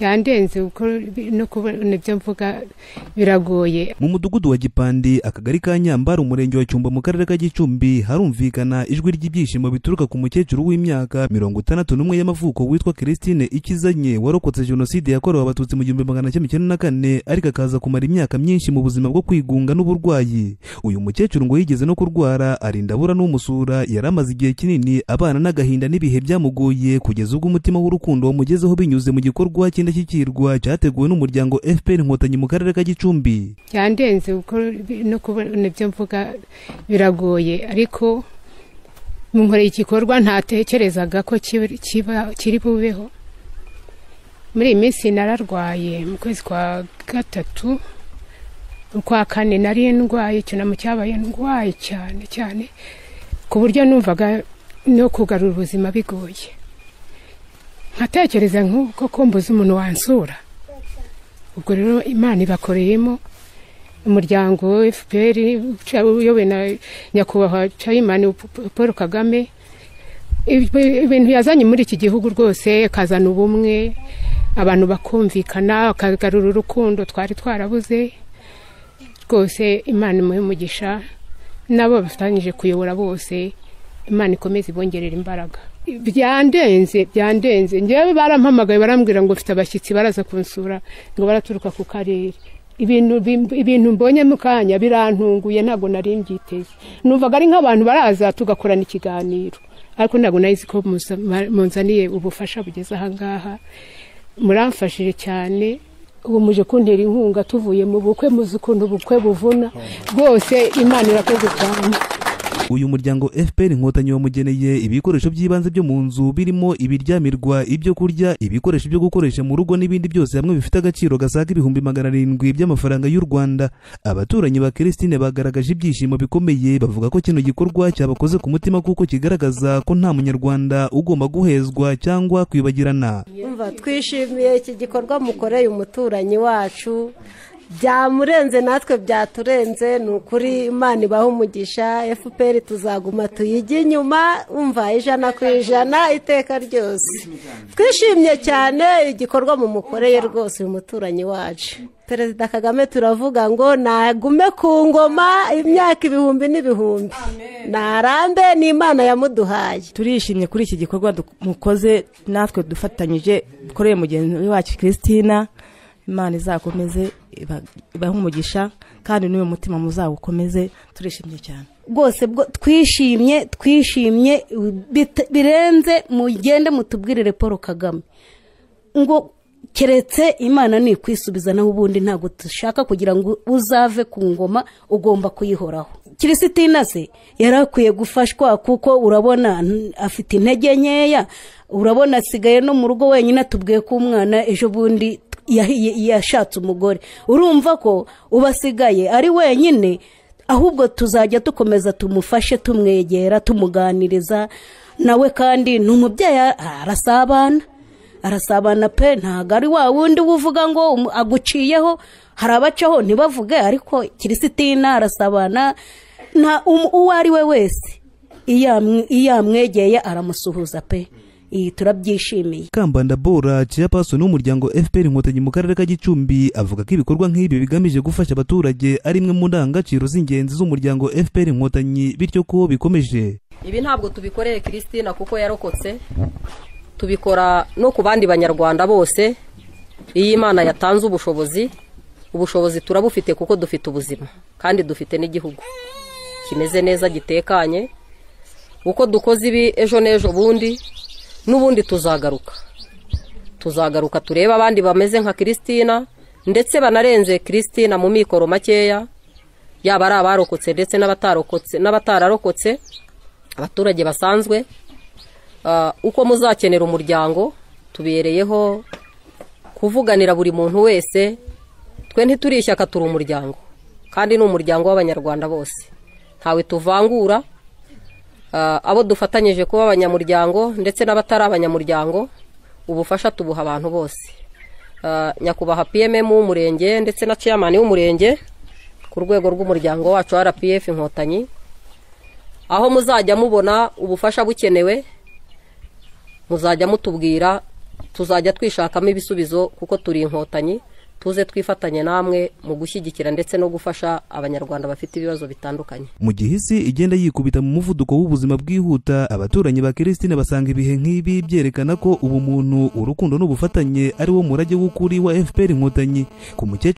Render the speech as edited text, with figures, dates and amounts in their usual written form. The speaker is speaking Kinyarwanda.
byandenze uko no kubona ibyo mvuga biragoye. Mu mudugudu wa Gipandi akagari ka Nyambara umurenge wa Cyumba mu karere ka Gicumbi harumvikana ijwi ry'ibyishimo bituruka ku mukecuru w'imyaka 61 y'amavuko witwa Christine Ikizanye warokotse jenoside yakorewe abatutsi mu 1994 ariko akaza kumara imyaka myinshi mu buzima bwo kwigunga n'uburwayi. Uyu mukecuru ngo yigeze no kurwara arindabura n'umusura, yaramaze igihe kinini abana n'agahinda n'ibihe byamugoye kugeza ubwo umutima w'urukundo wamugezeho binyuze mu gikorwa cy'indashyikirwa cyateguwe n'umuryango FPR Inkotanyi mu karere ka Gicumbi. Byandenze uko no kubona ibyo mvuga biragoye, ariko munkoreye igikorwa ntatekerezaga ko kiri bubeho. Muri iyi minsi nararwaye mu kwezi kwa gatatu, kwa kane nari ndwaye, icyunamo cyabaye ndwaye cyane ku buryo numvaga no kugarura ubuzima bigoye. Nkatekereza nk'uko kombuza umuntu wansura. Ubwo rero Imana ibakoreyemo, umuryango FPR uyobowe na nyakubahwa Chayimani Paul Kagame, ibintu yazanye muri iki gihugu rwose, kazana ubumwe, abantu bakumvikana, akagarura urukundo twari twarabuze. Rwose Imana imuhe umugisha, nabo bafatanyije kuyobora bose, Imana ikomeze ibongerera imbaraga. Byandenze ngewe barampamagaye barambwira ngo mfite abashyitsi baraza kunsura, ngo baraturuka ku karere. Ibintu mbonye mu kanya birantunguye, ntabwo nari mbyiteze. Numvaga ari nk'abantu baraza tugakorana ikiganiro, ariko ntabwo nayizi ko munzaniye ubufasha bugeze aha ngaha. Muramfashije cyane, ubu muje kuntera inkunga tuvuye mu bukwe, muzi ukuntu ubukwe buvuna rwose. Imana irakoze cyane. Uyu muryango FPR Inkotanyi wamugeneye ibikoresho by'ibanze byo mu nzu birimo ibiryamirwa, ibyo kurya, ibikoresho byo gukoresha mu rugo n'ibindi byose hamwe bifite agaciro gasaga 700,000 by'amafaranga y'u Rwanda. Abaturanyi ba Christine bagaragaje ibyishimo bikomeye, bavuga ko kino gikorwa cyabakoze ku mutima kuko kigaragaza ko nta munyarwanda ugomba guhezwa cyangwa kwibagirana. Twishimiye iki gikorwa mukoreye umuturanyi wacu, byamurenze natwe byaturenze. Ni ukuri Imana ibaha umugisha, FPR tuzaguma tuyijye inyuma, umva 100% iteka ryose. Twishimye cyane igikorwa mumukoreye rwose uyu muturanyi wacu. Perezida Kagame turavuga ngo nagume ku ngoma imyaka ibihumbi n'ibihumbi, narambe n'Imana yamuduhaye. Turishimye kuri iki gikorwa mukoze, natwe dufatanyije dukoreye mugenzi wacu Christina. Imana izakomeze ibahe umugisha kandi n'uyu mutima muzawukomeze. Turishimye cyane rwose, twishimye birenze. Mugende mutubwirire Paul Kagame ngo keretse Imana ni kwisubiza, naho ubundi ntabwo dushaka kugira ngo uzave ku ngoma, ugomba kuyihoraho. Christine se yarakwiye gufashwa kuko urabona afite intege nkeya, urabona asigaye no mu rugo wenyine. Tubwiye ko umwana ejo bundi yashatse umugore, urumva ko ubasigaye ari wenyine. Ahubwo tuzajya dukomeza tumufashe, tumwegera, tumuganiriza nawe, kandi n'umubyeyi arasabana pe, ntago ari wa wundi uvuga ngo aguciyeho. Hari abacaho ntibavuge, ariko Christine arasabana na uwo ari we wese, iyo amwegeye aramusuhuza pe. Turabyishimiye. Kambanda Bora chairperson n'umuryango FPR Inkotanyi mu karere ka Gicumbi avuga ko ibikorwa nk'ibi bigamije gufasha abaturage ari imwe mu ndangagaciro z'ingenzi z'umuryango FPR Inkotanyi, bityo ko bikomeje. Ibi ntabwo tubikoreye Christina kuko yarokotse, tubikora no ku bandi banyarwanda bose. Iyi Imana yatanze ubushobozi turabufite kuko dufite ubuzima kandi dufite n'igihugu kimeze neza gitekanye. Uko dukoze ibi ejo n'ejo bundi n'ubundi tuzagaruka tureba abandi bameze nka Christina, ndetse banarenze Christina mu mikoro makeya, yaba ari abarokotse ndetse n'abatararokotse, abaturage basanzwe. Uko muzakenera umuryango, tubereyeho kuvuganira buri muntu wese. Twe ntituri ishyaka, turi umuryango, kandi ni umuryango w'abanyarwanda bose, ntawe tuvangura. Abo dufatanyije kuba abanyamuryango ndetse n'abatari abanyamuryango, ubufasha tubuha abantu bose. Nyakubahwa PMM w'umurenge ndetse na chairman w'umurenge ku rwego rw'umuryango wacu RPF Inkotanyi, aho muzajya mubona ubufasha bukenewe muzajya mutubwira tuzajya twishakamo ibisubizo kuko turi inkotanyi, tuze twifatanye namwe mu gushyigikira ndetse no gufasha abanyarwanda bafite ibibazo bitandukanye. Mu gihe isi igenda yikubita mu muvuduko w'ubuzima bwihuta, abaturanyi ba Christine basanga ibihe nk'ibi byerekana ko ubumuntu, urukundo n'ubufatanye ari wo murage w'ukuri wa FPR Inkotanyi. Ku mukecuru